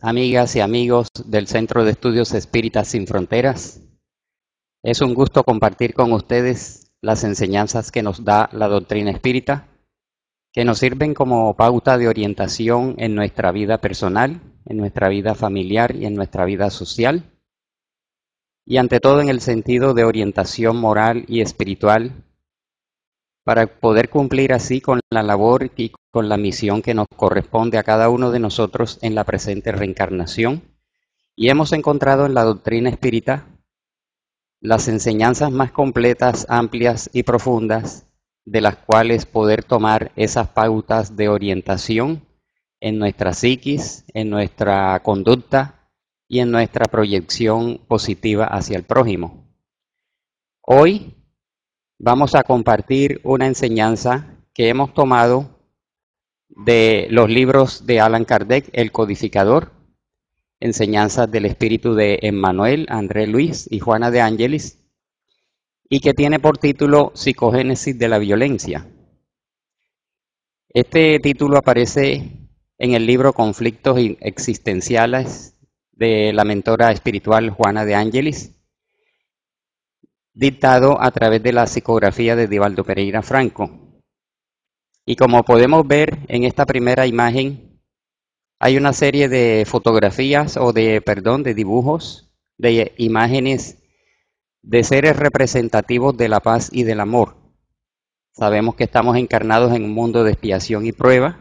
Amigas y amigos del Centro de Estudios Espíritas Sin Fronteras. Es un gusto compartir con ustedes las enseñanzas que nos da la doctrina espírita, que nos sirven como pauta de orientación en nuestra vida personal, en nuestra vida familiar y en nuestra vida social, y ante todo en el sentido de orientación moral y espiritual, para poder cumplir así con la labor y con la misión que nos corresponde a cada uno de nosotros en la presente reencarnación. Y hemos encontrado en la doctrina espírita las enseñanzas más completas, amplias y profundas, de las cuales poder tomar esas pautas de orientación en nuestra psiquis, en nuestra conducta y en nuestra proyección positiva hacia el prójimo. Hoy vamos a compartir una enseñanza que hemos tomado de los libros de Allan Kardec, El Codificador, Enseñanzas del Espíritu de Emmanuel, André Luis y Juana de Ángelis, y que tiene por título Psicogénesis de la Violencia. Este título aparece en el libro Conflictos Existenciales de la mentora espiritual Juana de Ángelis, dictado a través de la psicografía de Divaldo Pereira Franco. Y como podemos ver en esta primera imagen, hay una serie de fotografías de dibujos, de imágenes de seres representativos de la paz y del amor. Sabemos que estamos encarnados en un mundo de expiación y prueba,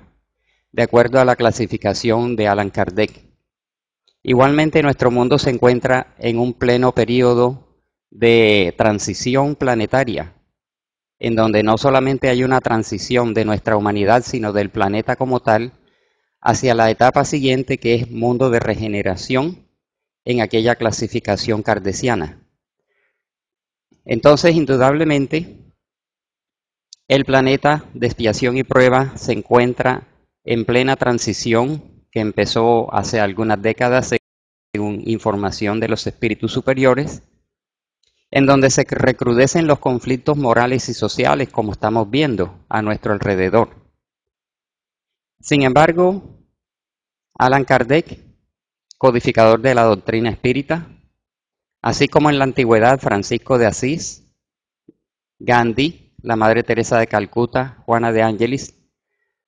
de acuerdo a la clasificación de Allan Kardec. Igualmente, nuestro mundo se encuentra en un pleno periodo de transición planetaria, en donde no solamente hay una transición de nuestra humanidad, sino del planeta como tal, hacia la etapa siguiente, que es mundo de regeneración, en aquella clasificación kardeciana. Entonces, indudablemente, el planeta de expiación y prueba se encuentra en plena transición, que empezó hace algunas décadas, según información de los espíritus superiores, en donde se recrudecen los conflictos morales y sociales, como estamos viendo a nuestro alrededor. Sin embargo, Allan Kardec, codificador de la doctrina espírita, así como en la antigüedad Francisco de Asís, Gandhi, la Madre Teresa de Calcuta, Juana de Ángelis,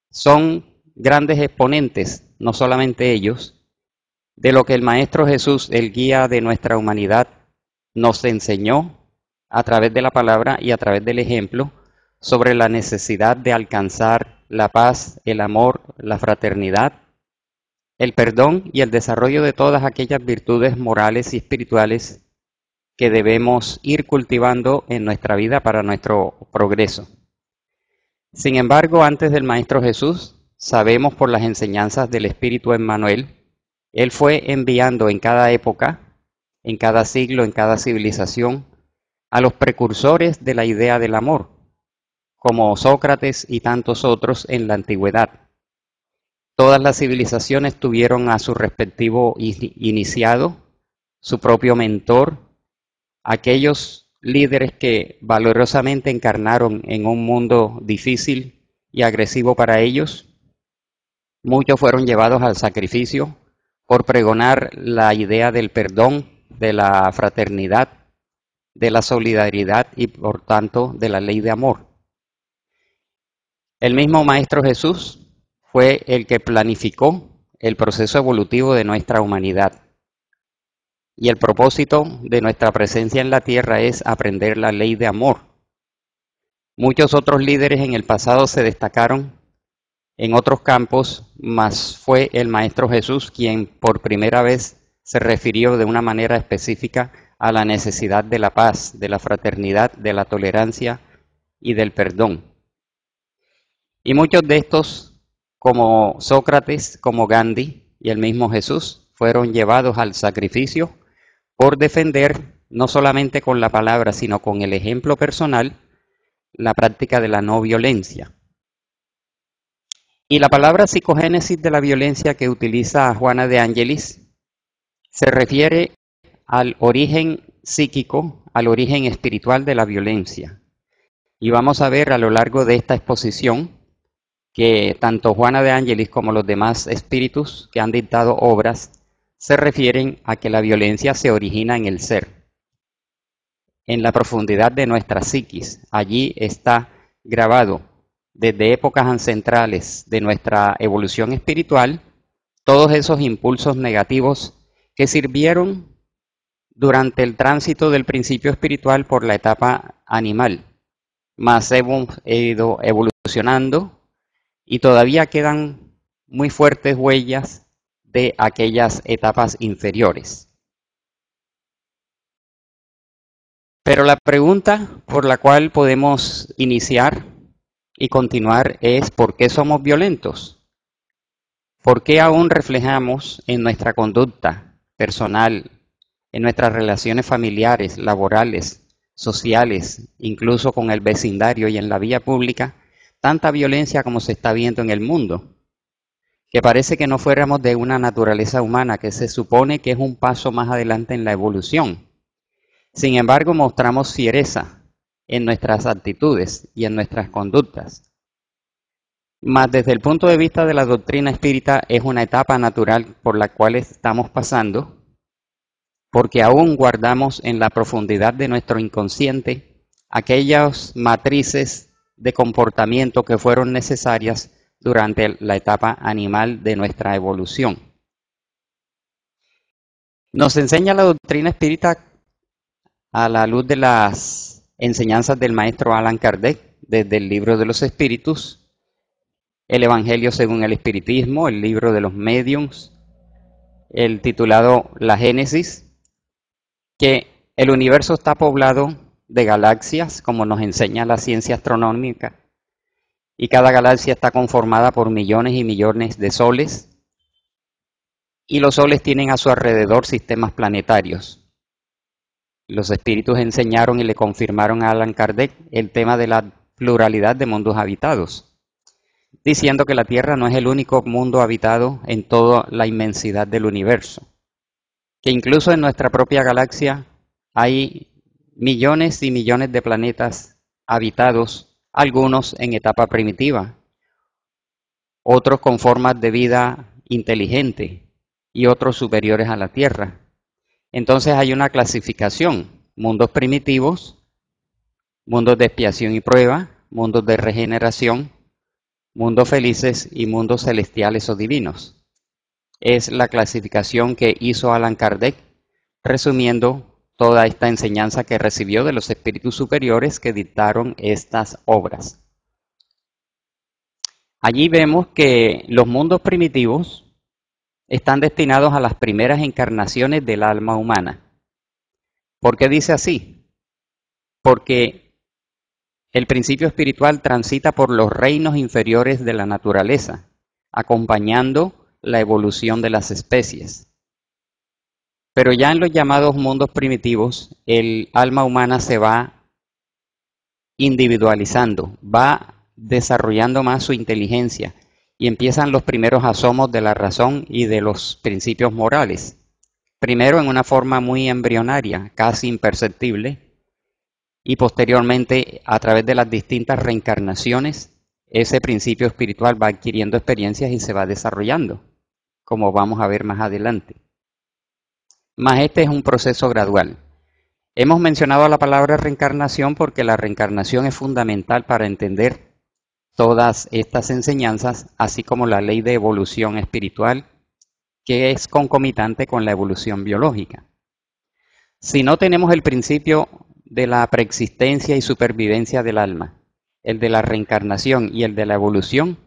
son grandes exponentes, no solamente ellos, de lo que el Maestro Jesús, el guía de nuestra humanidad, nos enseñó a través de la palabra y a través del ejemplo sobre la necesidad de alcanzar la paz, el amor, la fraternidad, el perdón y el desarrollo de todas aquellas virtudes morales y espirituales que debemos ir cultivando en nuestra vida para nuestro progreso. Sin embargo, antes del Maestro Jesús, sabemos por las enseñanzas del Espíritu Emmanuel, Él fue enviando en cada época, en cada siglo, en cada civilización, a los precursores de la idea del amor, como Sócrates y tantos otros en la antigüedad. Todas las civilizaciones tuvieron a su respectivo iniciado, su propio mentor, aquellos líderes que valorosamente encarnaron en un mundo difícil y agresivo para ellos. Muchos fueron llevados al sacrificio por pregonar la idea del perdón, de la fraternidad, de la solidaridad y por tanto de la ley de amor. El mismo Maestro Jesús fue el que planificó el proceso evolutivo de nuestra humanidad. Y el propósito de nuestra presencia en la tierra es aprender la ley de amor. Muchos otros líderes en el pasado se destacaron en otros campos, mas fue el Maestro Jesús quien por primera vez se refirió de una manera específica a la necesidad de la paz, de la fraternidad, de la tolerancia y del perdón. Y muchos de estos, como Sócrates, como Gandhi y el mismo Jesús, fueron llevados al sacrificio por defender, no solamente con la palabra, sino con el ejemplo personal, la práctica de la no violencia. Y la palabra psicogénesis de la violencia que utiliza Juana de Ángelis se refiere al origen psíquico, al origen espiritual de la violencia. Y vamos a ver a lo largo de esta exposición que tanto Juana de Ángelis como los demás espíritus que han dictado obras se refieren a que la violencia se origina en el ser, en la profundidad de nuestra psiquis. Allí está grabado desde épocas ancestrales de nuestra evolución espiritual todos esos impulsos negativos que sirvieron durante el tránsito del principio espiritual por la etapa animal. Más hemos ido evolucionando y todavía quedan muy fuertes huellas de aquellas etapas inferiores. Pero la pregunta por la cual podemos iniciar y continuar es ¿por qué somos violentos? ¿Por qué aún reflejamos en nuestra conducta personal, en nuestras relaciones familiares, laborales, sociales, incluso con el vecindario y en la vía pública, tanta violencia como se está viendo en el mundo? Que parece que no fuéramos de una naturaleza humana, que se supone que es un paso más adelante en la evolución. Sin embargo, mostramos fiereza en nuestras actitudes y en nuestras conductas. Mas desde el punto de vista de la doctrina espírita es una etapa natural por la cual estamos pasando, porque aún guardamos en la profundidad de nuestro inconsciente aquellas matrices de comportamiento que fueron necesarias durante la etapa animal de nuestra evolución. Nos enseña la doctrina espírita a la luz de las enseñanzas del maestro Allan Kardec, desde el Libro de los Espíritus, el Evangelio según el Espiritismo, el Libro de los Médiuns, el titulado La Génesis, que el universo está poblado de galaxias, como nos enseña la ciencia astronómica, y cada galaxia está conformada por millones y millones de soles, y los soles tienen a su alrededor sistemas planetarios. Los espíritus enseñaron y le confirmaron a Allan Kardec el tema de la pluralidad de mundos habitados, diciendo que la Tierra no es el único mundo habitado en toda la inmensidad del universo, que incluso en nuestra propia galaxia hay millones y millones de planetas habitados, algunos en etapa primitiva, otros con formas de vida inteligente y otros superiores a la Tierra. Entonces hay una clasificación: mundos primitivos, mundos de expiación y prueba, mundos de regeneración, mundos felices y mundos celestiales o divinos. Es la clasificación que hizo Allan Kardec, resumiendo toda esta enseñanza que recibió de los espíritus superiores que dictaron estas obras. Allí vemos que los mundos primitivos están destinados a las primeras encarnaciones del alma humana. ¿Por qué dice así? Porque el principio espiritual transita por los reinos inferiores de la naturaleza, acompañando la evolución de las especies. Pero ya en los llamados mundos primitivos, el alma humana se va individualizando, va desarrollando más su inteligencia y empiezan los primeros asomos de la razón y de los principios morales. Primero en una forma muy embrionaria, casi imperceptible, y posteriormente, a través de las distintas reencarnaciones, ese principio espiritual va adquiriendo experiencias y se va desarrollando, como vamos a ver más adelante. Mas este es un proceso gradual. Hemos mencionado la palabra reencarnación porque la reencarnación es fundamental para entender todas estas enseñanzas, así como la ley de evolución espiritual, que es concomitante con la evolución biológica. Si no tenemos el principio de la preexistencia y supervivencia del alma, el de la reencarnación y el de la evolución,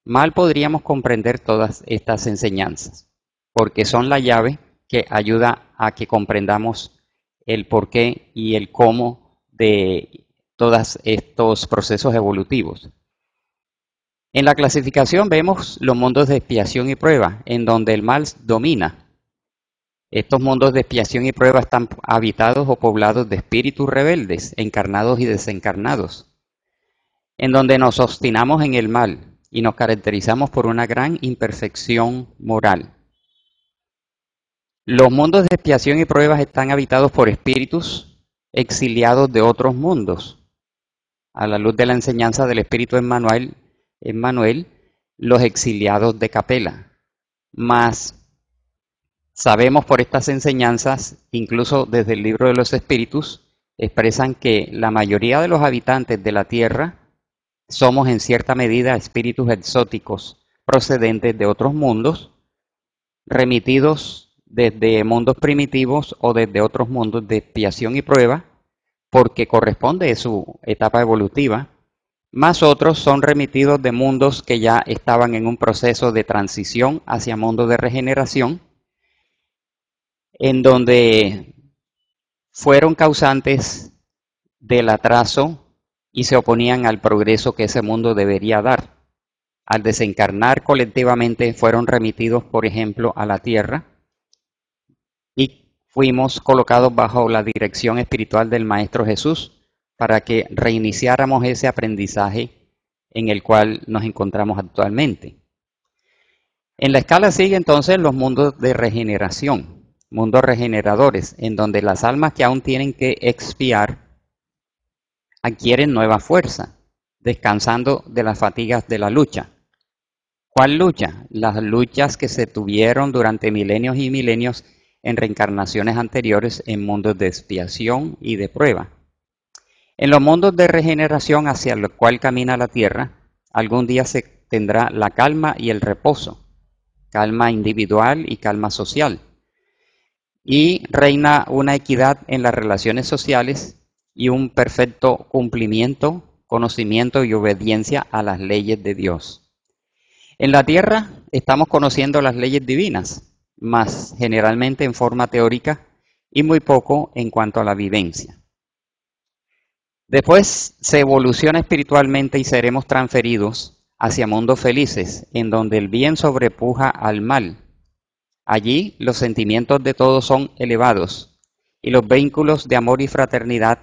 mal podríamos comprender todas estas enseñanzas, porque son la llave que ayuda a que comprendamos el porqué y el cómo de todos estos procesos evolutivos. En la clasificación vemos los mundos de expiación y prueba, en donde el mal domina. Estos mundos de expiación y prueba están habitados o poblados de espíritus rebeldes, encarnados y desencarnados, en donde nos obstinamos en el mal y nos caracterizamos por una gran imperfección moral. Los mundos de expiación y pruebas están habitados por espíritus exiliados de otros mundos. A la luz de la enseñanza del espíritu Emmanuel, Emmanuel, los exiliados de Capela. Mas sabemos por estas enseñanzas, incluso desde el libro de los Espíritus, expresan que la mayoría de los habitantes de la tierra somos en cierta medida espíritus exóticos procedentes de otros mundos, remitidos desde mundos primitivos o desde otros mundos de expiación y prueba, porque corresponde a su etapa evolutiva, más otros son remitidos de mundos que ya estaban en un proceso de transición hacia mundos de regeneración, en donde fueron causantes del atraso y se oponían al progreso que ese mundo debería dar. Al desencarnar colectivamente fueron remitidos, por ejemplo, a la Tierra y fuimos colocados bajo la dirección espiritual del Maestro Jesús para que reiniciáramos ese aprendizaje en el cual nos encontramos actualmente. En la escala sigue entonces los mundos de regeneración, mundos regeneradores, en donde las almas que aún tienen que expiar adquieren nueva fuerza, descansando de las fatigas de la lucha. ¿Cuál lucha? Las luchas que se tuvieron durante milenios y milenios en reencarnaciones anteriores en mundos de expiación y de prueba. En los mundos de regeneración hacia el cual camina la Tierra, algún día se tendrá la calma y el reposo, calma individual y calma social. Y reina una equidad en las relaciones sociales y un perfecto cumplimiento, conocimiento y obediencia a las leyes de Dios. En la Tierra estamos conociendo las leyes divinas, mas generalmente en forma teórica y muy poco en cuanto a la vivencia. Después se evoluciona espiritualmente y seremos transferidos hacia mundos felices, en donde el bien sobrepuja al mal. Allí los sentimientos de todos son elevados y los vínculos de amor y fraternidad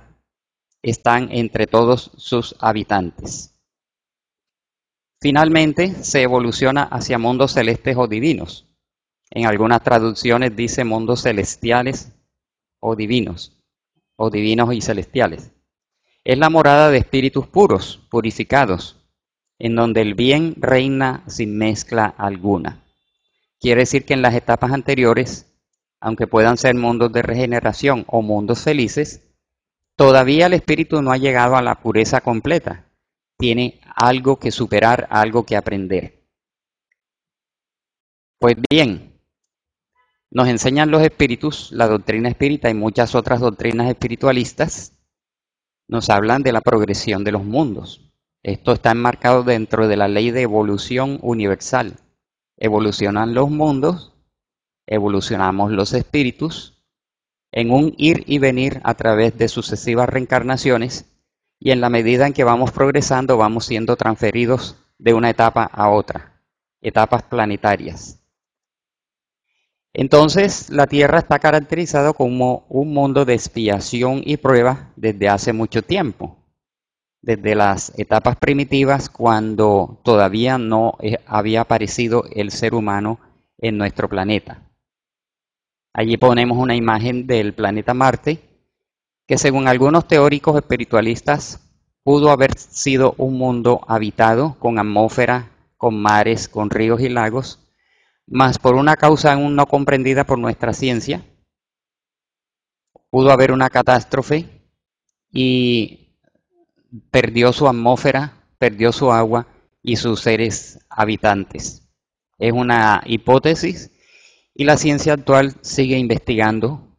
están entre todos sus habitantes. Finalmente se evoluciona hacia mundos celestes o divinos. En algunas traducciones dice mundos celestiales o divinos y celestiales. Es la morada de espíritus puros, purificados, en donde el bien reina sin mezcla alguna. Quiere decir que en las etapas anteriores, aunque puedan ser mundos de regeneración o mundos felices, todavía el espíritu no ha llegado a la pureza completa. Tiene algo que superar, algo que aprender. Pues bien, nos enseñan los espíritus, la doctrina espírita y muchas otras doctrinas espiritualistas, nos hablan de la progresión de los mundos. Esto está enmarcado dentro de la ley de evolución universal. Evolucionan los mundos, evolucionamos los espíritus, en un ir y venir a través de sucesivas reencarnaciones, y en la medida en que vamos progresando vamos siendo transferidos de una etapa a otra, etapas planetarias. Entonces, la Tierra está caracterizada como un mundo de expiación y prueba desde hace mucho tiempo, desde las etapas primitivas cuando todavía no había aparecido el ser humano en nuestro planeta. Allí ponemos una imagen del planeta Marte, que según algunos teóricos espiritualistas pudo haber sido un mundo habitado con atmósfera, con mares, con ríos y lagos, mas por una causa aún no comprendida por nuestra ciencia, pudo haber una catástrofe y perdió su atmósfera, perdió su agua y sus seres habitantes. Es una hipótesis y la ciencia actual sigue investigando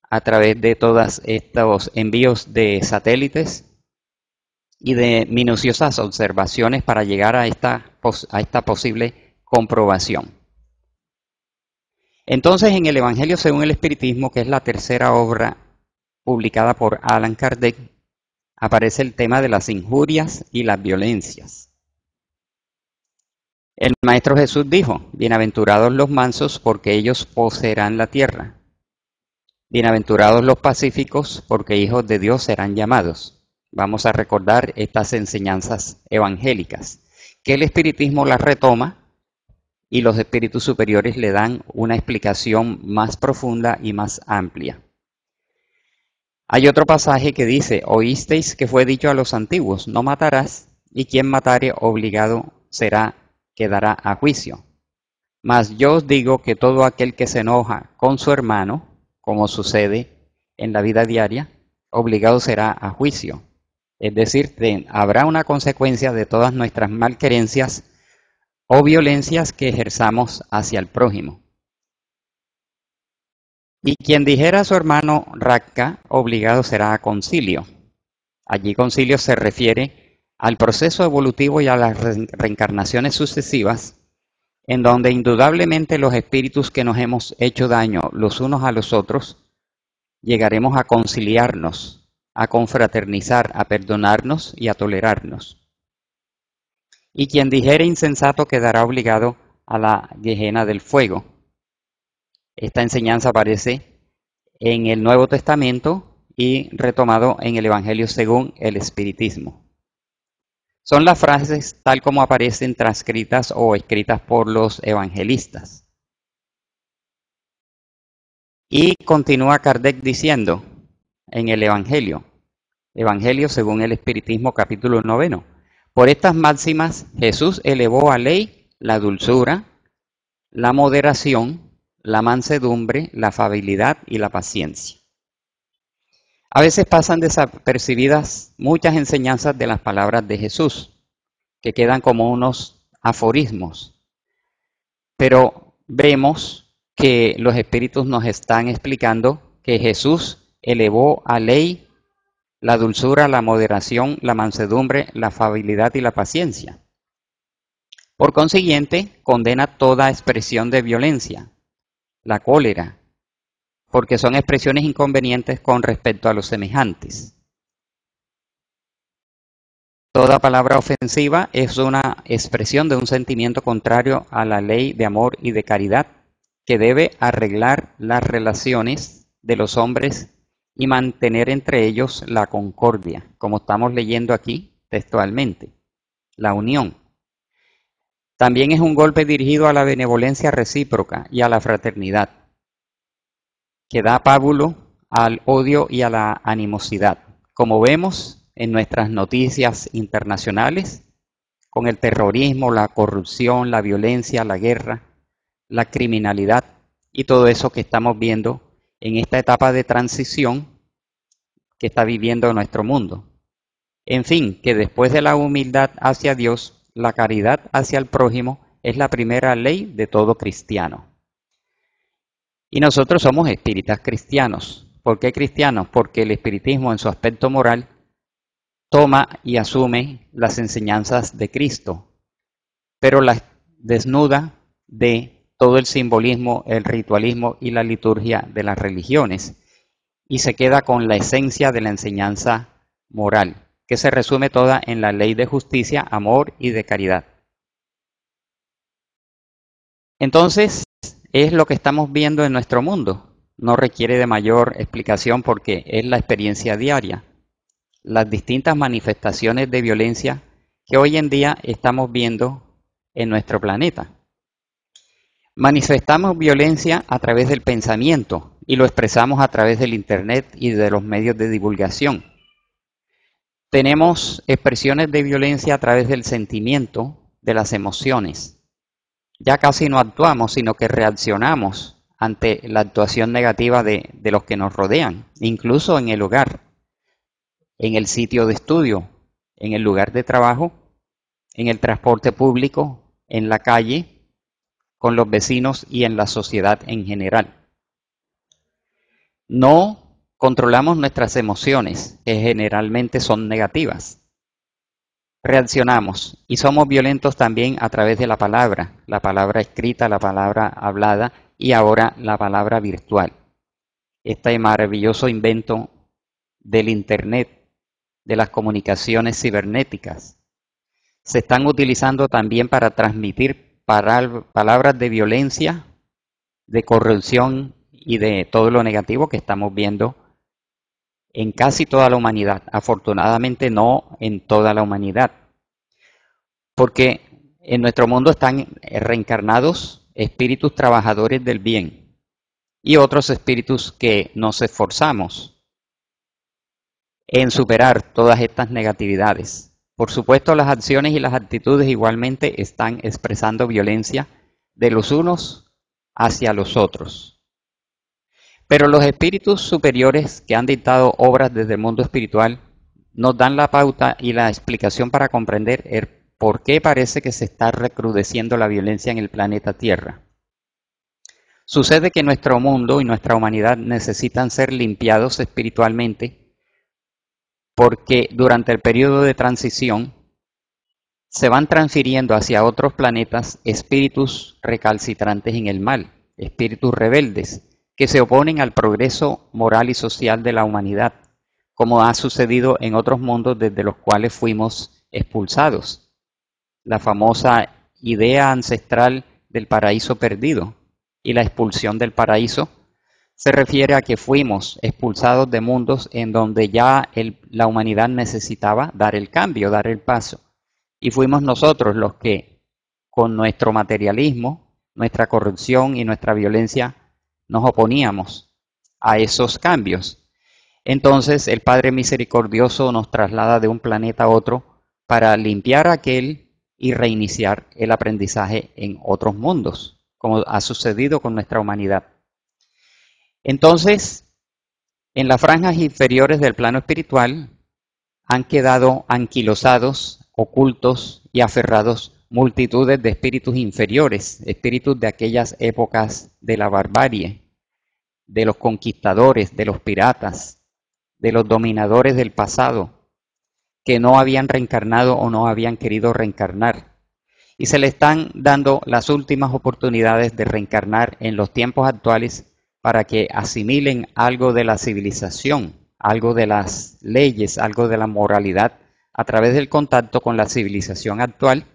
a través de todos estos envíos de satélites y de minuciosas observaciones para llegar a esta posible comprobación. Entonces, en el Evangelio según el Espiritismo, que es la tercera obra publicada por Allan Kardec, aparece el tema de las injurias y las violencias. El Maestro Jesús dijo: bienaventurados los mansos, porque ellos poseerán la tierra. Bienaventurados los pacíficos, porque hijos de Dios serán llamados. Vamos a recordar estas enseñanzas evangélicas, que el Espiritismo las retoma y los espíritus superiores le dan una explicación más profunda y más amplia. Hay otro pasaje que dice: oísteis que fue dicho a los antiguos, no matarás, y quien matare obligado quedará a juicio. Mas yo os digo que todo aquel que se enoja con su hermano, como sucede en la vida diaria, obligado será a juicio. Es decir, habrá una consecuencia de todas nuestras malquerencias o violencias que ejerzamos hacia el prójimo. Y quien dijera a su hermano raca, obligado será a concilio. Allí concilio se refiere al proceso evolutivo y a las reencarnaciones sucesivas, en donde indudablemente los espíritus que nos hemos hecho daño los unos a los otros, llegaremos a conciliarnos, a confraternizar, a perdonarnos y a tolerarnos. Y quien dijere insensato quedará obligado a la gehenna del fuego. Esta enseñanza aparece en el Nuevo Testamento y retomado en el Evangelio según el Espiritismo. Son las frases tal como aparecen transcritas o escritas por los evangelistas. Y continúa Kardec diciendo en el Evangelio según el Espiritismo capítulo 9, por estas máximas Jesús elevó a ley la dulzura, la moderación, la mansedumbre, la afabilidad y la paciencia. A veces pasan desapercibidas muchas enseñanzas de las palabras de Jesús, que quedan como unos aforismos, pero vemos que los espíritus nos están explicando que Jesús elevó a ley la dulzura, la moderación, la mansedumbre, la afabilidad y la paciencia. Por consiguiente, condena toda expresión de violencia, la cólera, porque son expresiones inconvenientes con respecto a los semejantes. Toda palabra ofensiva es una expresión de un sentimiento contrario a la ley de amor y de caridad que debe arreglar las relaciones de los hombres y mantener entre ellos la concordia, como estamos leyendo aquí textualmente, la unión. También es un golpe dirigido a la benevolencia recíproca y a la fraternidad, que da pábulo al odio y a la animosidad, como vemos en nuestras noticias internacionales, con el terrorismo, la corrupción, la violencia, la guerra, la criminalidad y todo eso que estamos viendo en esta etapa de transición que está viviendo nuestro mundo. En fin, que después de la humildad hacia Dios, la caridad hacia el prójimo es la primera ley de todo cristiano. Y nosotros somos espíritas cristianos. ¿Por qué cristianos? Porque el espiritismo en su aspecto moral toma y asume las enseñanzas de Cristo, pero las desnuda de todo el simbolismo, el ritualismo y la liturgia de las religiones, y se queda con la esencia de la enseñanza moral, que se resume toda en la ley de justicia, amor y de caridad. Entonces, es lo que estamos viendo en nuestro mundo. No requiere de mayor explicación porque es la experiencia diaria. Las distintas manifestaciones de violencia que hoy en día estamos viendo en nuestro planeta. Manifestamos violencia a través del pensamiento y lo expresamos a través del Internet y de los medios de divulgación. Tenemos expresiones de violencia a través del sentimiento, de las emociones. Ya casi no actuamos, sino que reaccionamos ante la actuación negativa de los que nos rodean, incluso en el hogar, en el sitio de estudio, en el lugar de trabajo, en el transporte público, en la calle, con los vecinos y en la sociedad en general. No controlamos nuestras emociones, que generalmente son negativas. Reaccionamos y somos violentos también a través de la palabra escrita, la palabra hablada y ahora la palabra virtual. Este maravilloso invento del Internet, de las comunicaciones cibernéticas, se están utilizando también para transmitir palabras de violencia, de corrupción y de todo lo negativo que estamos viendo en casi toda la humanidad. Afortunadamente no en toda la humanidad, porque en nuestro mundo están reencarnados espíritus trabajadores del bien y otros espíritus que nos esforzamos en superar todas estas negatividades, Por supuesto, las acciones y las actitudes igualmente están expresando violencia de los unos hacia los otros. Pero los espíritus superiores que han dictado obras desde el mundo espiritual nos dan la pauta y la explicación para comprender el por qué parece que se está recrudeciendo la violencia en el planeta Tierra. Sucede que nuestro mundo y nuestra humanidad necesitan ser limpiados espiritualmente porque durante el periodo de transición se van transfiriendo hacia otros planetas espíritus recalcitrantes en el mal, espíritus rebeldes, que se oponen al progreso moral y social de la humanidad, como ha sucedido en otros mundos desde los cuales fuimos expulsados. La famosa idea ancestral del paraíso perdido y la expulsión del paraíso se refiere a que fuimos expulsados de mundos en donde ya la humanidad necesitaba dar el cambio, dar el paso. Y fuimos nosotros los que, con nuestro materialismo, nuestra corrupción y nuestra violencia, nos oponíamos a esos cambios. Entonces el Padre Misericordioso nos traslada de un planeta a otro para limpiar aquel y reiniciar el aprendizaje en otros mundos, como ha sucedido con nuestra humanidad. Entonces, en las franjas inferiores del plano espiritual han quedado anquilosados, ocultos y aferrados multitudes de espíritus inferiores, espíritus de aquellas épocas de la barbarie, de los conquistadores, de los piratas, de los dominadores del pasado, que no habían reencarnado o no habían querido reencarnar. Y se le están dando las últimas oportunidades de reencarnar en los tiempos actuales para que asimilen algo de la civilización, algo de las leyes, algo de la moralidad a través del contacto con la civilización actual,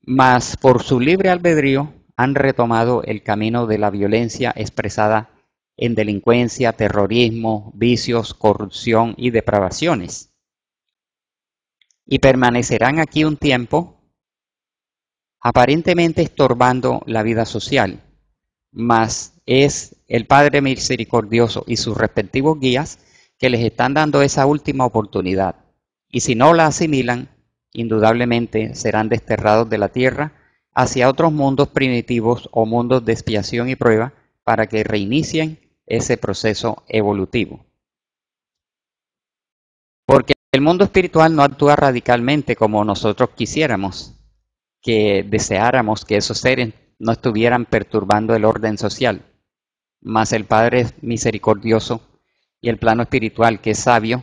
mas por su libre albedrío han retomado el camino de la violencia expresada en delincuencia, terrorismo, vicios, corrupción y depravaciones. Y permanecerán aquí un tiempo aparentemente estorbando la vida social, mas es el Padre Misericordioso y sus respectivos guías que les están dando esa última oportunidad. Y si no la asimilan, indudablemente serán desterrados de la tierra hacia otros mundos primitivos o mundos de expiación y prueba para que reinicien ese proceso evolutivo. Porque el mundo espiritual no actúa radicalmente como nosotros quisiéramos, que deseáramos que esos seres no estuvieran perturbando el orden social. Mas el Padre Misericordioso y el plano espiritual, que es sabio,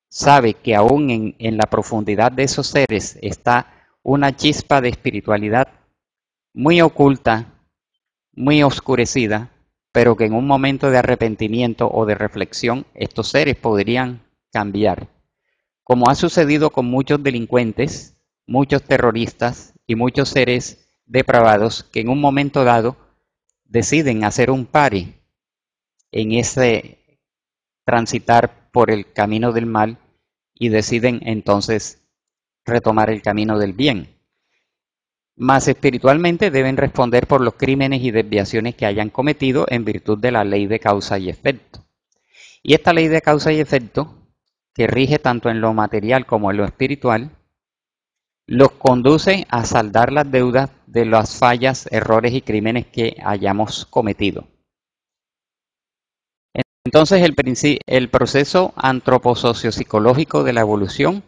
sabe que aún en la profundidad de esos seres está una chispa de espiritualidad muy oculta, muy oscurecida, pero que en un momento de arrepentimiento o de reflexión estos seres podrían cambiar. Como ha sucedido con muchos delincuentes, muchos terroristas y muchos seres depravados que en un momento dado deciden hacer un pari en ese transitar por el camino del mal y deciden entonces retomar el camino del bien. Mas espiritualmente deben responder por los crímenes y desviaciones que hayan cometido en virtud de la ley de causa y efecto. Y esta ley de causa y efecto, que rige tanto en lo material como en lo espiritual, los conduce a saldar las deudas de las fallas, errores y crímenes que hayamos cometido. Entonces el proceso antroposociopsicológico de la evolución,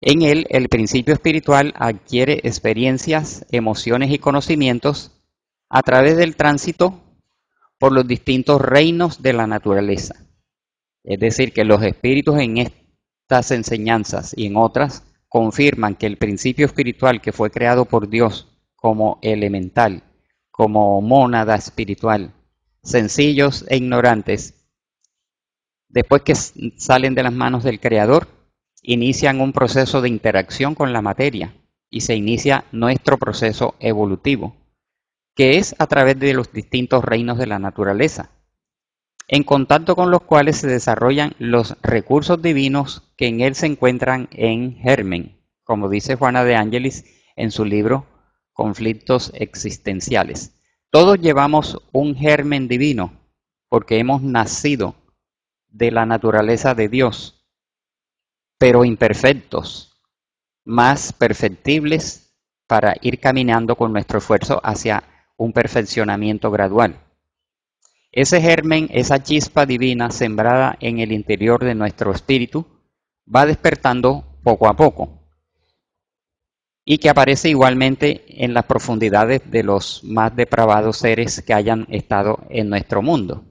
en él el principio espiritual adquiere experiencias, emociones y conocimientos a través del tránsito por los distintos reinos de la naturaleza. Es decir, que los espíritus en estas enseñanzas y en otras confirman que el principio espiritual que fue creado por Dios como elemental, como mónada espiritual, sencillos e ignorantes, después que salen de las manos del Creador, inician un proceso de interacción con la materia y se inicia nuestro proceso evolutivo, que es a través de los distintos reinos de la naturaleza, en contacto con los cuales se desarrollan los recursos divinos que en él se encuentran en germen, como dice Juana de Ángelis en su libro Conflictos Existenciales. Todos llevamos un germen divino porque hemos nacido de la naturaleza de Dios, pero imperfectos, más perfectibles para ir caminando con nuestro esfuerzo hacia un perfeccionamiento gradual. Ese germen, esa chispa divina sembrada en el interior de nuestro espíritu, va despertando poco a poco y que aparece igualmente en las profundidades de los más depravados seres que hayan estado en nuestro mundo.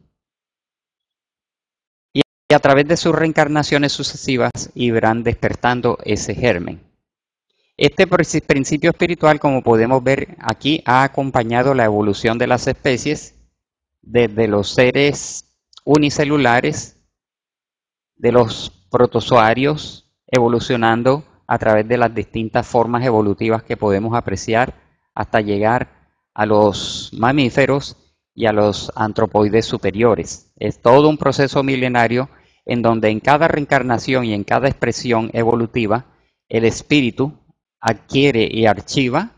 Y a través de sus reencarnaciones sucesivas irán despertando ese germen. Este principio espiritual, como podemos ver aquí, ha acompañado la evolución de las especies desde los seres unicelulares, de los protozoarios, evolucionando a través de las distintas formas evolutivas que podemos apreciar hasta llegar a los mamíferos y a los antropoides superiores. Es todo un proceso milenario en donde en cada reencarnación y en cada expresión evolutiva, el espíritu adquiere y archiva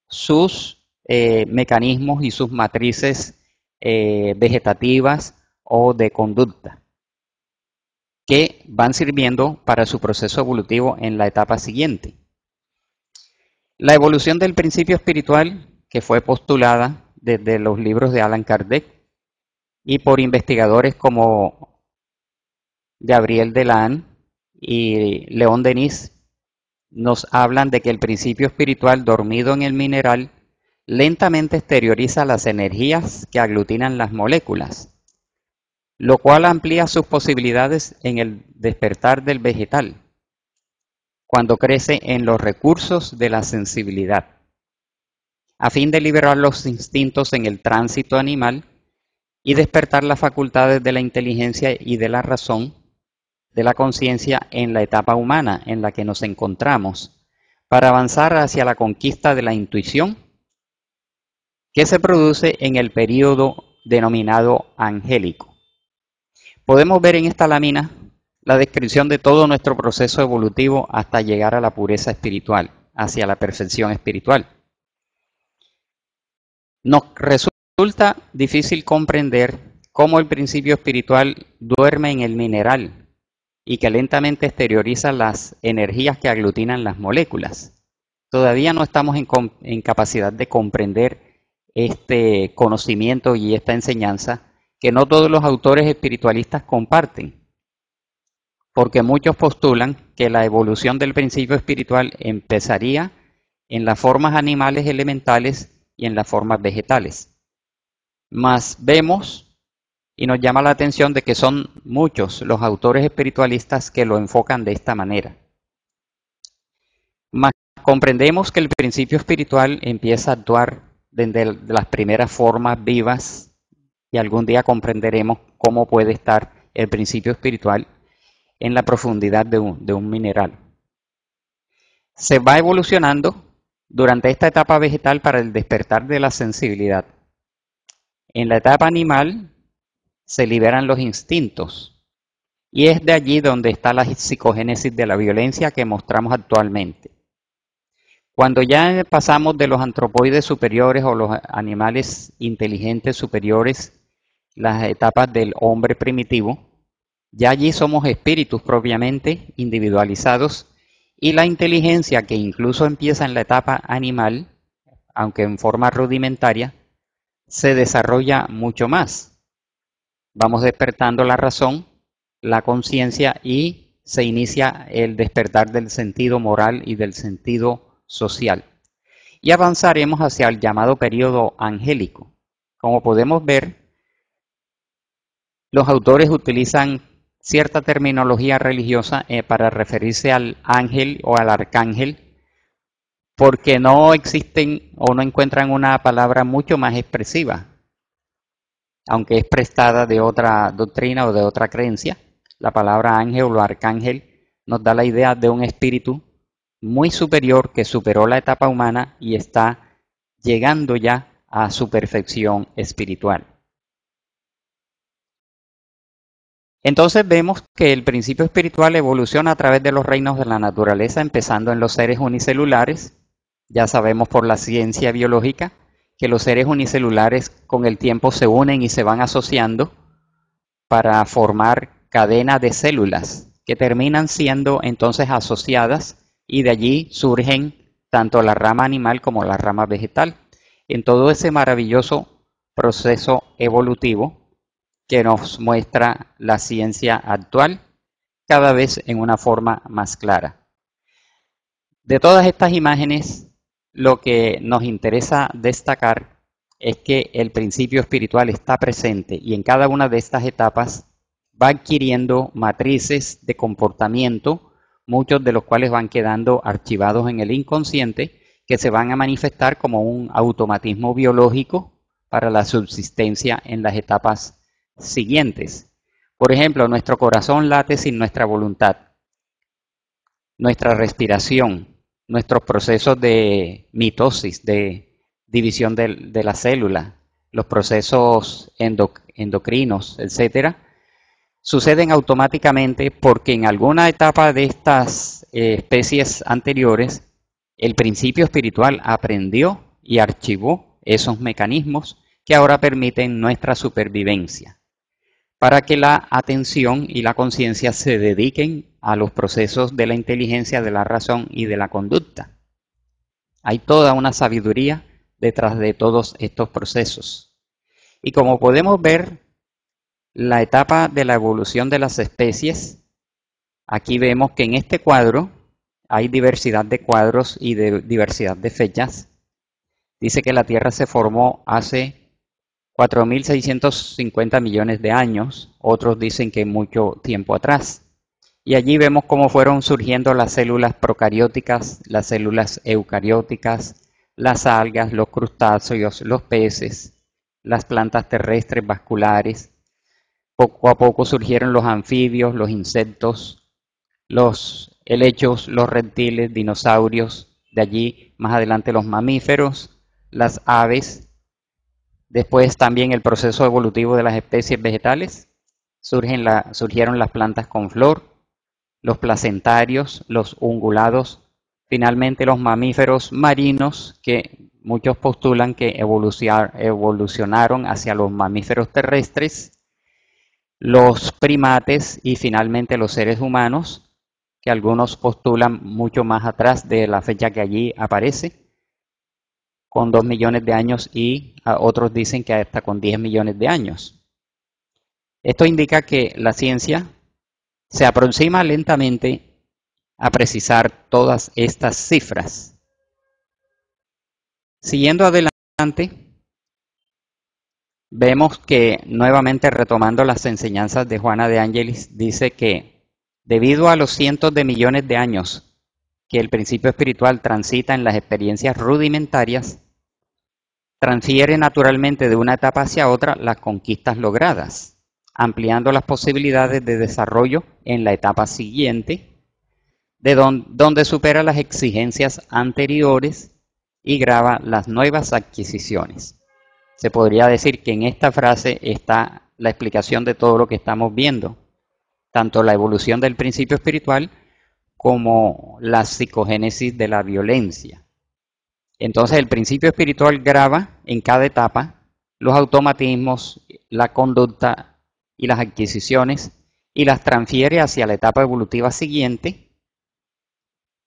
sus mecanismos y sus matrices vegetativas o de conducta, que van sirviendo para su proceso evolutivo en la etapa siguiente. La evolución del principio espiritual, que fue postulada desde los libros de Allan Kardec y por investigadores como Gabriel Delan y León Denis, nos hablan de que el principio espiritual dormido en el mineral lentamente exterioriza las energías que aglutinan las moléculas, lo cual amplía sus posibilidades en el despertar del vegetal, cuando crece en los recursos de la sensibilidad, a fin de liberar los instintos en el tránsito animal y despertar las facultades de la inteligencia y de la razón, de la conciencia en la etapa humana en la que nos encontramos, para avanzar hacia la conquista de la intuición, que se produce en el período denominado angélico. Podemos ver en esta lámina la descripción de todo nuestro proceso evolutivo hasta llegar a la pureza espiritual, hacia la perfección espiritual. Nos resulta difícil comprender cómo el principio espiritual duerme en el mineral y que lentamente exterioriza las energías que aglutinan las moléculas. Todavía no estamos en capacidad de comprender este conocimiento y esta enseñanza que no todos los autores espiritualistas comparten, porque muchos postulan que la evolución del principio espiritual empezaría en las formas animales elementales y en las formas vegetales. Mas vemos y nos llama la atención de que son muchos los autores espiritualistas que lo enfocan de esta manera. Mas comprendemos que el principio espiritual empieza a actuar desde las primeras formas vivas y algún día comprenderemos cómo puede estar el principio espiritual en la profundidad de un mineral. Se va evolucionando durante esta etapa vegetal para el despertar de la sensibilidad. En la etapa animal se liberan los instintos y es de allí donde está la psicogénesis de la violencia que mostramos actualmente. Cuando ya pasamos de los antropoides superiores o los animales inteligentes superiores, las etapas del hombre primitivo, ya allí somos espíritus propiamente individualizados y la inteligencia que incluso empieza en la etapa animal, aunque en forma rudimentaria, se desarrolla mucho más. Vamos despertando la razón, la conciencia y se inicia el despertar del sentido moral y del sentido social. Y avanzaremos hacia el llamado periodo angélico. Como podemos ver, los autores utilizan cierta terminología religiosa para referirse al ángel o al arcángel, porque no existen o no encuentran una palabra mucho más expresiva, aunque es prestada de otra doctrina o de otra creencia. La palabra ángel o arcángel nos da la idea de un espíritu muy superior que superó la etapa humana y está llegando ya a su perfección espiritual. Entonces vemos que el principio espiritual evoluciona a través de los reinos de la naturaleza, empezando en los seres unicelulares. Ya sabemos por la ciencia biológica que los seres unicelulares con el tiempo se unen y se van asociando para formar cadenas de células que terminan siendo entonces asociadas y de allí surgen tanto la rama animal como la rama vegetal, en todo ese maravilloso proceso evolutivo que nos muestra la ciencia actual, cada vez en una forma más clara. De todas estas imágenes, lo que nos interesa destacar es que el principio espiritual está presente y en cada una de estas etapas va adquiriendo matrices de comportamiento, muchos de los cuales van quedando archivados en el inconsciente, que se van a manifestar como un automatismo biológico para la subsistencia en las etapas siguientes. Por ejemplo, nuestro corazón late sin nuestra voluntad, nuestra respiración, nuestros procesos de mitosis, de división de la célula, los procesos endocrinos, etcétera, suceden automáticamente porque en alguna etapa de estas especies anteriores el principio espiritual aprendió y archivó esos mecanismos que ahora permiten nuestra supervivencia, para que la atención y la conciencia se dediquen a los procesos de la inteligencia, de la razón y de la conducta. Hay toda una sabiduría detrás de todos estos procesos. Y como podemos ver, la etapa de la evolución de las especies, aquí vemos que en este cuadro hay diversidad de cuadros y de diversidad de fechas. Dice que la Tierra se formó hace 4.650 millones de años, otros dicen que mucho tiempo atrás. Y allí vemos cómo fueron surgiendo las células procarióticas, las células eucarióticas, las algas, los crustáceos, los peces, las plantas terrestres vasculares. Poco a poco surgieron los anfibios, los insectos, los helechos, los reptiles, dinosaurios, de allí más adelante los mamíferos, las aves. Después también el proceso evolutivo de las especies vegetales, surgieron las plantas con flor, los placentarios, los ungulados, finalmente los mamíferos marinos, que muchos postulan que evolucionaron hacia los mamíferos terrestres, los primates y finalmente los seres humanos, que algunos postulan mucho más atrás de la fecha que allí aparece, con 2 millones de años y otros dicen que hasta con 10 millones de años. Esto indica que la ciencia se aproxima lentamente a precisar todas estas cifras. Siguiendo adelante, vemos que nuevamente retomando las enseñanzas de Juana de Ángelis, dice que debido a los cientos de millones de años que el principio espiritual transita en las experiencias rudimentarias, transfiere naturalmente de una etapa hacia otra las conquistas logradas, ampliando las posibilidades de desarrollo en la etapa siguiente, donde supera las exigencias anteriores y graba las nuevas adquisiciones. Se podría decir que en esta frase está la explicación de todo lo que estamos viendo, tanto la evolución del principio espiritual como la psicogénesis de la violencia. Entonces el principio espiritual graba en cada etapa los automatismos, la conducta y las adquisiciones y las transfiere hacia la etapa evolutiva siguiente,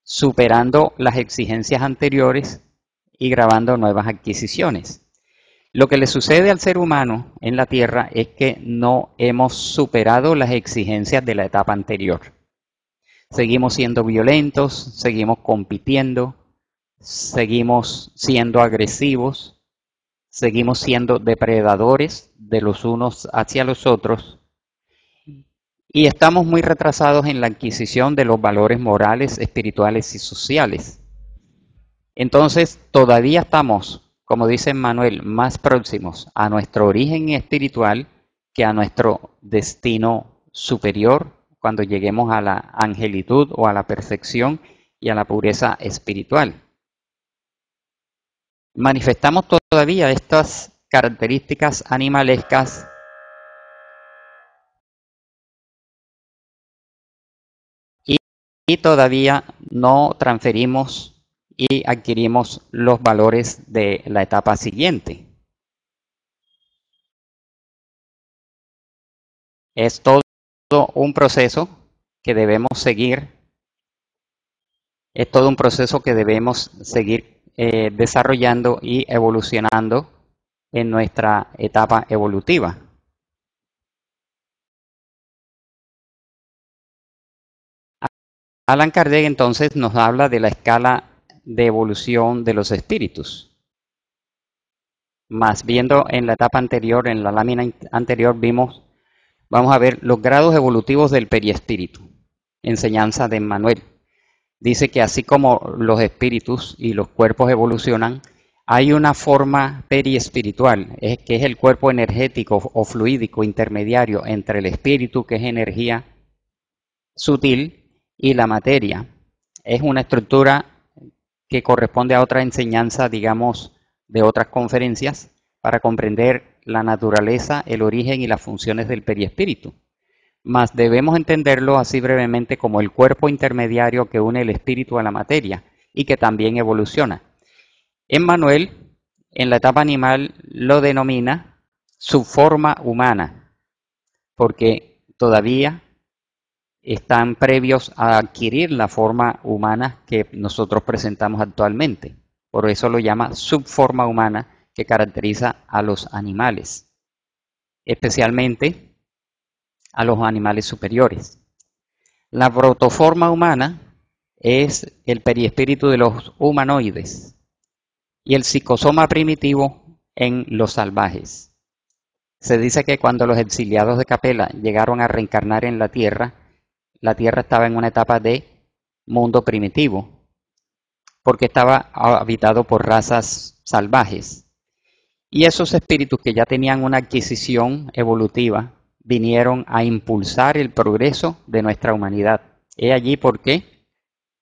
superando las exigencias anteriores y grabando nuevas adquisiciones. Lo que le sucede al ser humano en la Tierra es que no hemos superado las exigencias de la etapa anterior. Seguimos siendo violentos, seguimos compitiendo, seguimos siendo agresivos, seguimos siendo depredadores de los unos hacia los otros y estamos muy retrasados en la adquisición de los valores morales, espirituales y sociales. Entonces, todavía estamos, como dice Manuel, más próximos a nuestro origen espiritual que a nuestro destino superior cuando lleguemos a la angelitud o a la perfección y a la pureza espiritual. Manifestamos todavía estas características animalescas y todavía no transferimos y adquirimos los valores de la etapa siguiente. Es todo un proceso que debemos seguir Es todo un proceso que debemos seguir desarrollando y evolucionando en nuestra etapa evolutiva. Allan Kardec entonces nos habla de la escala de evolución de los espíritus. Más viendo en la etapa anterior, en la lámina anterior, vamos a ver los grados evolutivos del periespíritu. Enseñanza de Emmanuel. Dice que así como los espíritus y los cuerpos evolucionan, hay una forma periespiritual, que es el cuerpo energético o fluídico intermediario entre el espíritu, que es energía sutil, y la materia. Es una estructura que corresponde a otra enseñanza, digamos, de otras conferencias, para comprender la naturaleza, el origen y las funciones del periespíritu. Mas debemos entenderlo así brevemente como el cuerpo intermediario que une el espíritu a la materia y que también evoluciona. Emmanuel, en la etapa animal, lo denomina su forma humana, porque todavía están previos a adquirir la forma humana que nosotros presentamos actualmente. Por eso lo llama subforma humana, que caracteriza a los animales, especialmente a los animales superiores. La protoforma humana es el periespíritu de los humanoides y el psicosoma primitivo en los salvajes. Se dice que cuando los exiliados de Capela llegaron a reencarnar en la Tierra estaba en una etapa de mundo primitivo, porque estaba habitado por razas salvajes. Y esos espíritus que ya tenían una adquisición evolutiva vinieron a impulsar el progreso de nuestra humanidad. He allí por qué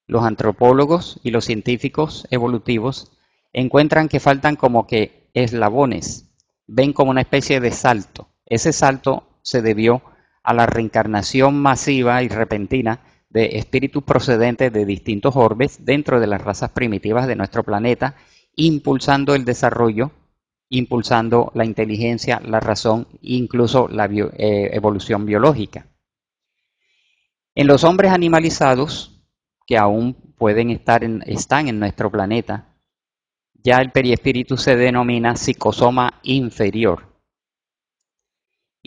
los antropólogos y los científicos evolutivos encuentran que faltan como que eslabones, ven como una especie de salto. Ese salto se debió a la reencarnación masiva y repentina de espíritus procedentes de distintos orbes dentro de las razas primitivas de nuestro planeta, impulsando el desarrollo, impulsando la inteligencia, la razón e incluso la evolución biológica. En los hombres animalizados, que aún están en nuestro planeta, ya el periespíritu se denomina psicosoma inferior.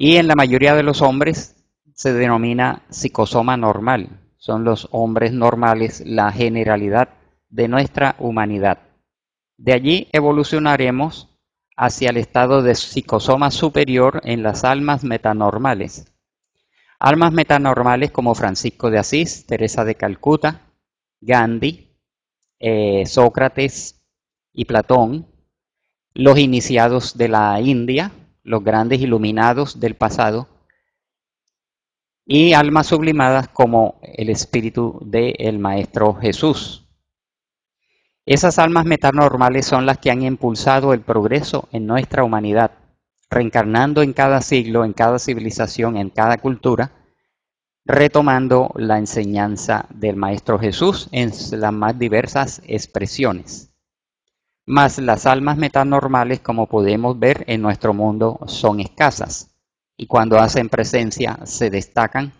Y en la mayoría de los hombres se denomina psicosoma normal. Son los hombres normales, la generalidad de nuestra humanidad. De allí evolucionaremos hacia el estado de psicosoma superior en las almas metanormales. Almas metanormales como Francisco de Asís, Teresa de Calcuta, Gandhi, Sócrates y Platón, los iniciados de la India, los grandes iluminados del pasado, y almas sublimadas como el espíritu del Maestro Jesús. Esas almas metanormales son las que han impulsado el progreso en nuestra humanidad, reencarnando en cada siglo, en cada civilización, en cada cultura, retomando la enseñanza del Maestro Jesús en las más diversas expresiones. Mas las almas metanormales, como podemos ver en nuestro mundo, son escasas, y cuando hacen presencia se destacan,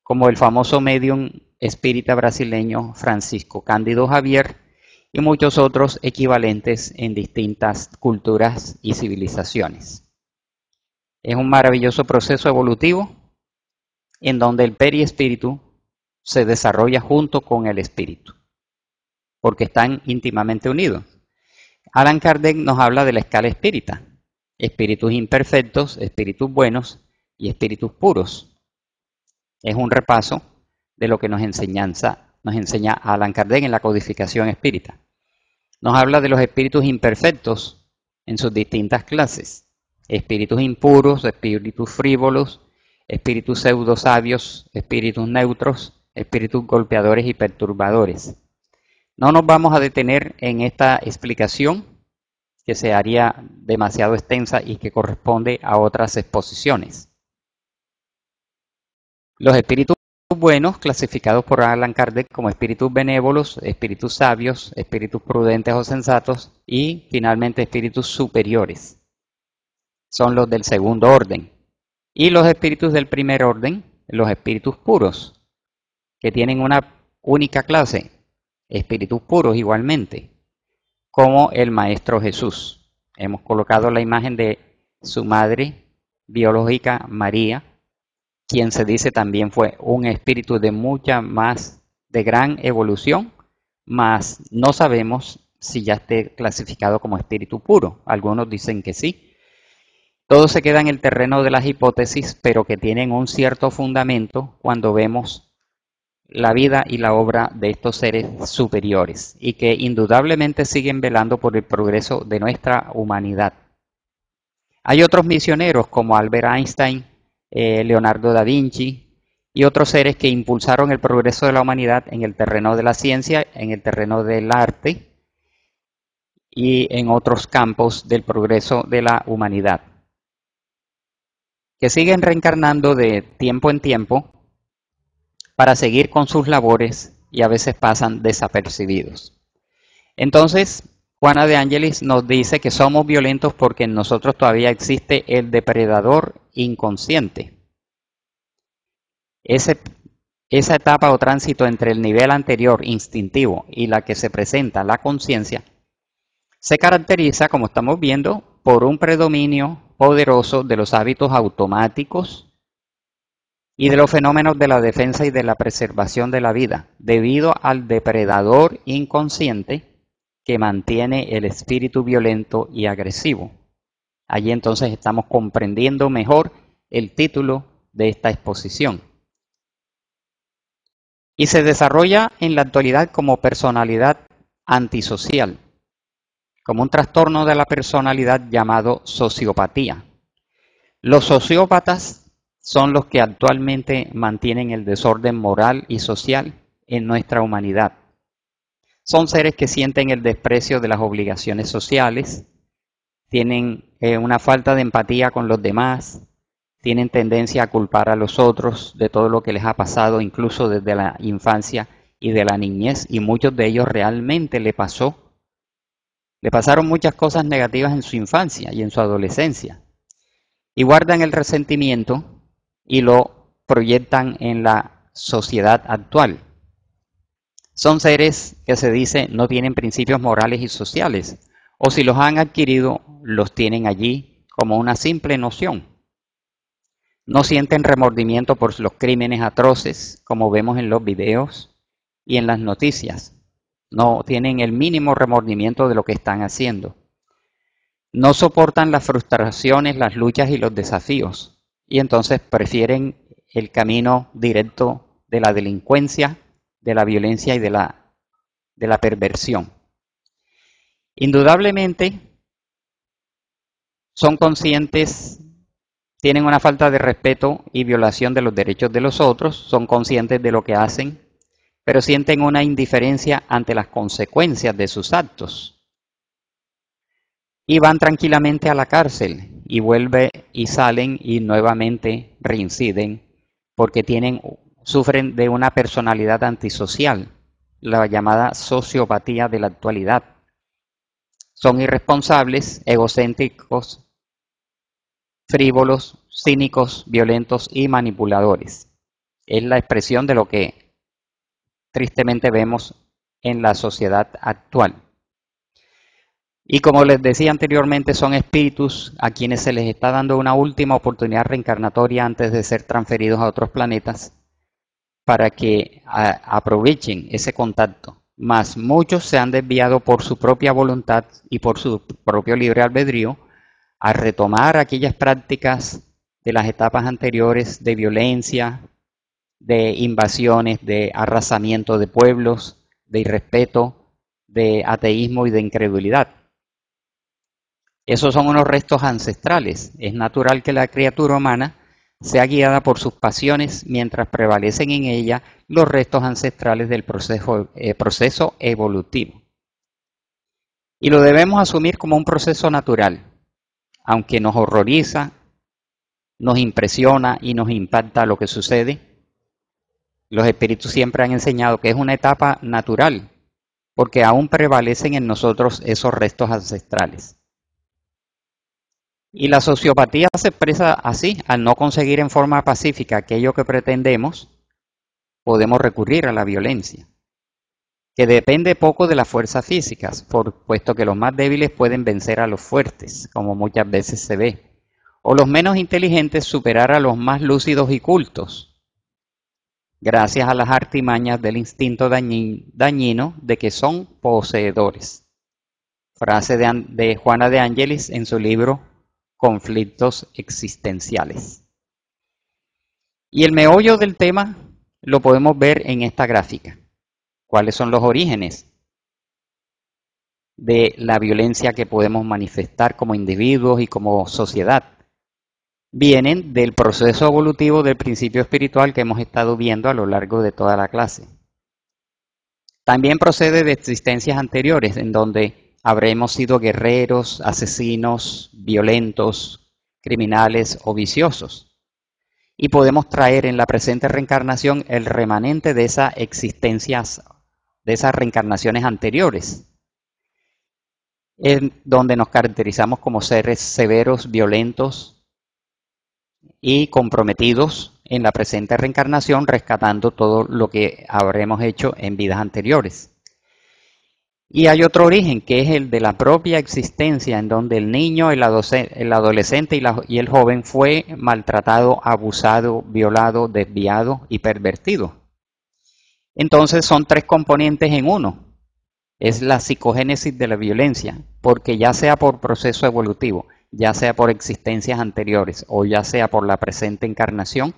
como el famoso médium espírita brasileño Francisco Cándido Javier y muchos otros equivalentes en distintas culturas y civilizaciones. Es un maravilloso proceso evolutivo en donde el periespíritu se desarrolla junto con el espíritu, porque están íntimamente unidos. Allan Kardec nos habla de la escala espírita, espíritus imperfectos, espíritus buenos y espíritus puros. Es un repaso de lo que nos enseña Allan Kardec en la codificación espírita. Nos habla de los espíritus imperfectos en sus distintas clases, espíritus impuros, espíritus frívolos, espíritus pseudosabios, espíritus neutros, espíritus golpeadores y perturbadores. No nos vamos a detener en esta explicación, que se haría demasiado extensa y que corresponde a otras exposiciones. Los espíritus buenos, clasificados por Allan Kardec como espíritus benévolos, espíritus sabios, espíritus prudentes o sensatos y finalmente espíritus superiores, son los del segundo orden. Y los espíritus del primer orden, los espíritus puros, que tienen una única clase, espíritus puros igualmente, como el Maestro Jesús. Hemos colocado la imagen de su madre biológica, María, quien se dice también fue un espíritu de gran evolución, mas no sabemos si ya esté clasificado como espíritu puro. Algunos dicen que sí. Todo se queda en el terreno de las hipótesis, pero que tienen un cierto fundamento cuando vemos la vida y la obra de estos seres superiores y que indudablemente siguen velando por el progreso de nuestra humanidad. Hay otros misioneros como Albert Einstein, Leonardo da Vinci y otros seres que impulsaron el progreso de la humanidad en el terreno de la ciencia, en el terreno del arte y en otros campos del progreso de la humanidad, que siguen reencarnando de tiempo en tiempo para seguir con sus labores y a veces pasan desapercibidos. Entonces, Juana de Ángelis nos dice que somos violentos porque en nosotros todavía existe el depredador inconsciente. Esa etapa o tránsito entre el nivel anterior instintivo y la que se presenta la conciencia se caracteriza, como estamos viendo, por un predominio poderoso de los hábitos automáticos y de los fenómenos de la defensa y de la preservación de la vida, debido al depredador inconsciente que mantiene el espíritu violento y agresivo. Allí entonces estamos comprendiendo mejor el título de esta exposición. Y se desarrolla en la actualidad como personalidad antisocial, como un trastorno de la personalidad llamado sociopatía. Los sociópatas son los que actualmente mantienen el desorden moral y social en nuestra humanidad. Son seres que sienten el desprecio de las obligaciones sociales, tienen una falta de empatía con los demás, tienen tendencia a culpar a los otros de todo lo que les ha pasado, incluso desde la infancia y de la niñez, y muchos de ellos realmente le pasaron muchas cosas negativas en su infancia y en su adolescencia, y guardan el resentimiento y lo proyectan en la sociedad actual. Son seres que se dice no tienen principios morales y sociales, o si los han adquirido, los tienen allí como una simple noción. No sienten remordimiento por los crímenes atroces, como vemos en los videos y en las noticias. No tienen el mínimo remordimiento de lo que están haciendo. No soportan las frustraciones, las luchas y los desafíos, y entonces prefieren el camino directo de la delincuencia, de la violencia y de la perversión. Indudablemente son conscientes, tienen una falta de respeto y violación de los derechos de los otros, son conscientes de lo que hacen, pero sienten una indiferencia ante las consecuencias de sus actos. Y van tranquilamente a la cárcel y vuelven y salen y nuevamente reinciden porque sufren de una personalidad antisocial, la llamada sociopatía de la actualidad. Son irresponsables, egocéntricos, frívolos, cínicos, violentos y manipuladores. Es la expresión de lo que tristemente vemos en la sociedad actual. Y como les decía anteriormente, son espíritus a quienes se les está dando una última oportunidad reencarnatoria antes de ser transferidos a otros planetas para que aprovechen ese contacto. Mas muchos se han desviado por su propia voluntad y por su propio libre albedrío a retomar aquellas prácticas de las etapas anteriores de violencia, de invasiones, de arrasamiento de pueblos, de irrespeto, de ateísmo y de incredulidad. Esos son unos restos ancestrales. Es natural que la criatura humana sea guiada por sus pasiones mientras prevalecen en ella los restos ancestrales del proceso evolutivo. Y lo debemos asumir como un proceso natural, aunque nos horroriza, nos impresiona y nos impacta lo que sucede. Los espíritus siempre han enseñado que es una etapa natural, porque aún prevalecen en nosotros esos restos ancestrales. Y la sociopatía se expresa así: al no conseguir en forma pacífica aquello que pretendemos, podemos recurrir a la violencia, que depende poco de las fuerzas físicas, puesto que los más débiles pueden vencer a los fuertes, como muchas veces se ve, o los menos inteligentes superar a los más lúcidos y cultos, gracias a las artimañas del instinto dañino de que son poseedores. Frase de Juana de Ángelis en su libro Conflictos existenciales. Y el meollo del tema lo podemos ver en esta gráfica. ¿Cuáles son los orígenes de la violencia que podemos manifestar como individuos y como sociedad? Vienen del proceso evolutivo del principio espiritual que hemos estado viendo a lo largo de toda la clase. También procede de existencias anteriores en donde habremos sido guerreros, asesinos, violentos, criminales o viciosos. Y podemos traer en la presente reencarnación el remanente de esas existencias, de esas reencarnaciones anteriores, en donde nos caracterizamos como seres severos, violentos y comprometidos en la presente reencarnación, rescatando todo lo que habremos hecho en vidas anteriores. Y hay otro origen, que es el de la propia existencia, en donde el niño, el adolescente y el joven fue maltratado, abusado, violado, desviado y pervertido. Entonces son tres componentes en uno. Es la psicogénesis de la violencia, porque ya sea por proceso evolutivo, ya sea por existencias anteriores o ya sea por la presente encarnación,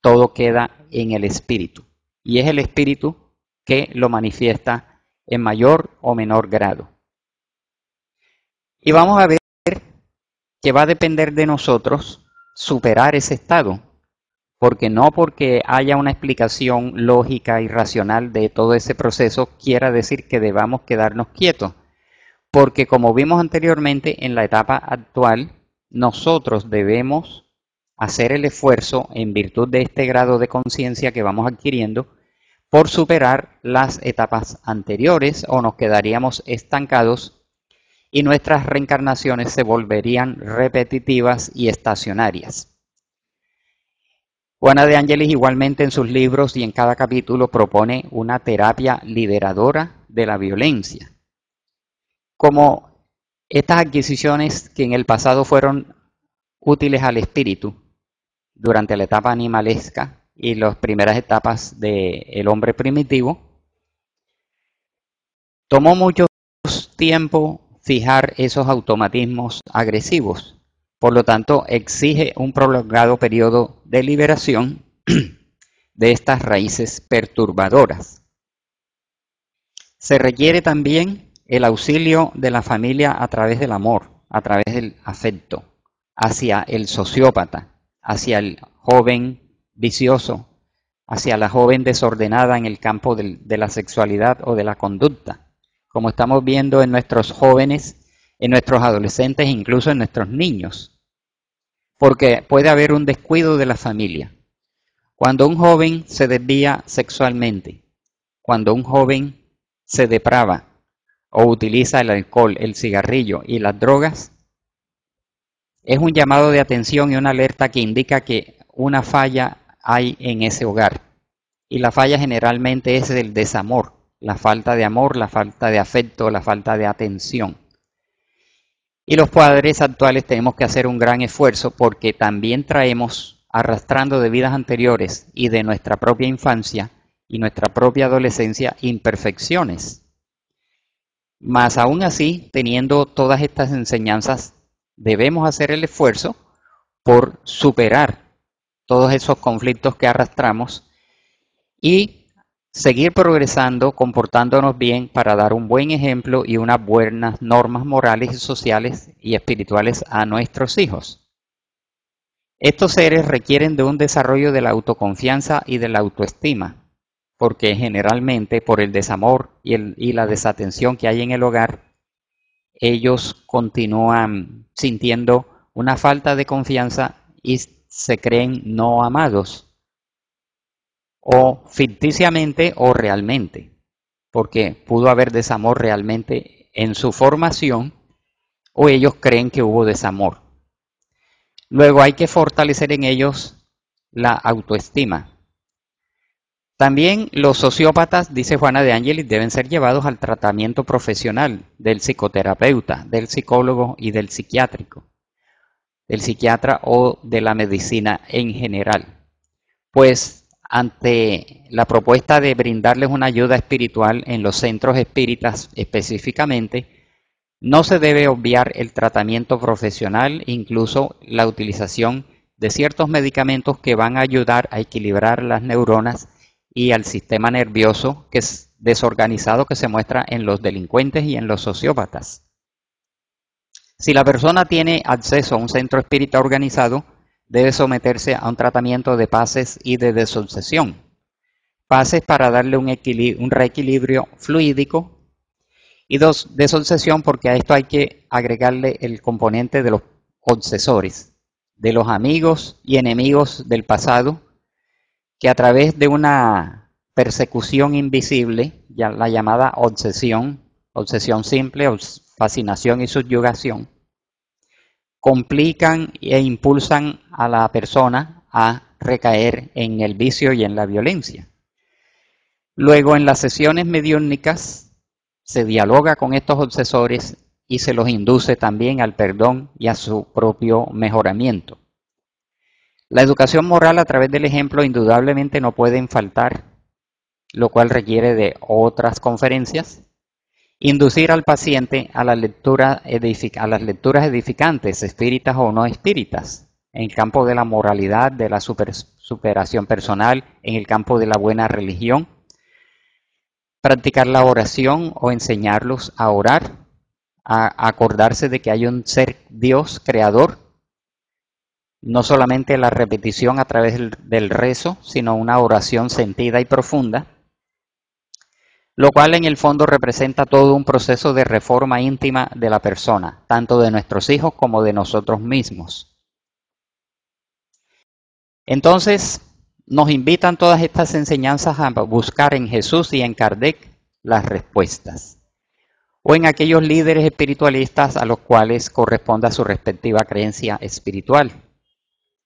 todo queda en el espíritu. Y es el espíritu que lo manifiesta en mayor o menor grado. Y vamos a ver que va a depender de nosotros superar ese estado, porque no porque haya una explicación lógica y racional de todo ese proceso quiera decir que debamos quedarnos quietos, porque como vimos anteriormente en la etapa actual, nosotros debemos hacer el esfuerzo en virtud de este grado de conciencia que vamos adquiriendo por superar las etapas anteriores o nos quedaríamos estancados y nuestras reencarnaciones se volverían repetitivas y estacionarias. Juana de Ángelis igualmente en sus libros y en cada capítulo propone una terapia liberadora de la violencia. Como estas adquisiciones que en el pasado fueron útiles al espíritu durante la etapa animalesca y las primeras etapas del hombre primitivo, tomó mucho tiempo fijar esos automatismos agresivos. Por lo tanto, exige un prolongado periodo de liberación de estas raíces perturbadoras. Se requiere también el auxilio de la familia a través del amor, a través del afecto, hacia el sociópata, hacia el joven vicioso, hacia la joven desordenada en el campo de la sexualidad o de la conducta, como estamos viendo en nuestros jóvenes, en nuestros adolescentes, incluso en nuestros niños, porque puede haber un descuido de la familia. Cuando un joven se desvía sexualmente, cuando un joven se deprava o utiliza el alcohol, el cigarrillo y las drogas, es un llamado de atención y una alerta que indica que una falla hay en ese hogar. Y la falla generalmente es el desamor, la falta de amor, la falta de afecto, la falta de atención. Y los padres actuales tenemos que hacer un gran esfuerzo porque también traemos, arrastrando de vidas anteriores y de nuestra propia infancia y nuestra propia adolescencia, imperfecciones. Mas aún así, teniendo todas estas enseñanzas, debemos hacer el esfuerzo por superar todos esos conflictos que arrastramos y seguir progresando, comportándonos bien para dar un buen ejemplo y unas buenas normas morales y sociales y espirituales a nuestros hijos. Estos seres requieren de un desarrollo de la autoconfianza y de la autoestima, porque generalmente por el desamor y la desatención que hay en el hogar, ellos continúan sintiendo una falta de confianza y se creen no amados, o ficticiamente o realmente, porque pudo haber desamor realmente en su formación o ellos creen que hubo desamor. Luego hay que fortalecer en ellos la autoestima, También los sociópatas, dice Juana de Ángelis, deben ser llevados al tratamiento profesional del psicoterapeuta, del psicólogo y del psiquiátrico, del psiquiatra o de la medicina en general. Pues ante la propuesta de brindarles una ayuda espiritual en los centros espíritas específicamente, no se debe obviar el tratamiento profesional, incluso la utilización de ciertos medicamentos que van a ayudar a equilibrar las neuronas y al sistema nervioso que es desorganizado que se muestra en los delincuentes y en los sociópatas. Si la persona tiene acceso a un centro espírita organizado, debe someterse a un tratamiento de paces y de desobsesión. Paces para darle un reequilibrio fluídico y desobsesión porque a esto hay que agregarle el componente de los obsesores, de los amigos y enemigos del pasado, que a través de una persecución invisible, ya la llamada obsesión simple, fascinación y subyugación, complican e impulsan a la persona a recaer en el vicio y en la violencia. Luego, en las sesiones mediúnicas, se dialoga con estos obsesores y se los induce también al perdón y a su propio mejoramiento. La educación moral a través del ejemplo indudablemente no pueden faltar, lo cual requiere de otras conferencias. Inducir al paciente a las lecturas edificantes, espíritas o no espíritas, en el campo de la moralidad, de la superación personal, en el campo de la buena religión. Practicar la oración o enseñarlos a orar, a acordarse de que hay un ser Dios creador. No solamente la repetición a través del rezo, sino una oración sentida y profunda, lo cual en el fondo representa todo un proceso de reforma íntima de la persona, tanto de nuestros hijos como de nosotros mismos. Entonces, nos invitan todas estas enseñanzas a buscar en Jesús y en Kardec las respuestas, o en aquellos líderes espiritualistas a los cuales corresponda su respectiva creencia espiritual,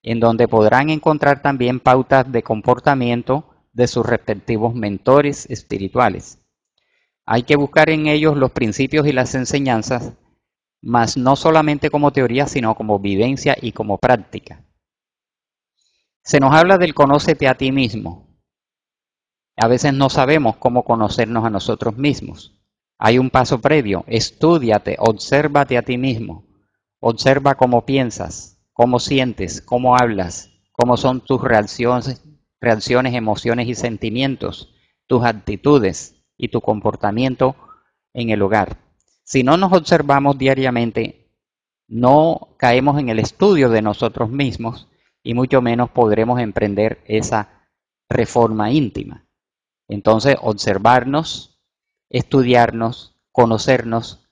en donde podrán encontrar también pautas de comportamiento de sus respectivos mentores espirituales. Hay que buscar en ellos los principios y las enseñanzas, mas no solamente como teoría, sino como vivencia y como práctica. Se nos habla del conócete a ti mismo. A veces no sabemos cómo conocernos a nosotros mismos. Hay un paso previo, estúdiate, obsérvate a ti mismo. Observa cómo piensas, cómo sientes, cómo hablas, cómo son tus reacciones, emociones y sentimientos, tus actitudes y tu comportamiento en el hogar. Si no nos observamos diariamente, no caemos en el estudio de nosotros mismos y mucho menos podremos emprender esa reforma íntima. Entonces, observarnos, estudiarnos, conocernos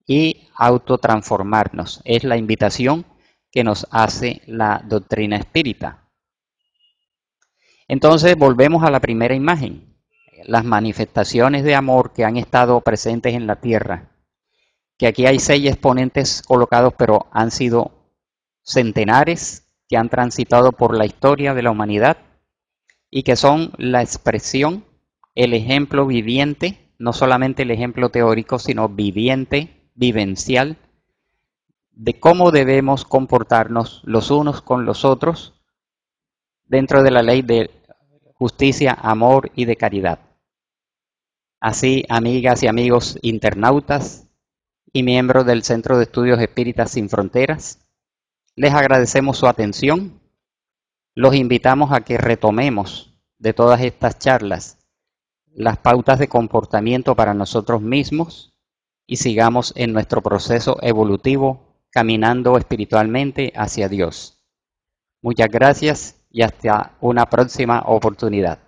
y autotransformarnos es la invitación que nos hace la doctrina espírita. Entonces, volvemos a la primera imagen. Las manifestaciones de amor que han estado presentes en la tierra, que aquí hay 6 exponentes colocados, pero han sido centenares que han transitado por la historia de la humanidad y que son la expresión, el ejemplo viviente, no solamente el ejemplo teórico, sino viviente, vivencial, de cómo debemos comportarnos los unos con los otros dentro de la ley de justicia, amor y de caridad. Así, amigas y amigos internautas y miembros del Centro de Estudios Espíritas Sin Fronteras, les agradecemos su atención. Los invitamos a que retomemos de todas estas charlas las pautas de comportamiento para nosotros mismos y sigamos en nuestro proceso evolutivo caminando espiritualmente hacia Dios. Muchas gracias y hasta una próxima oportunidad.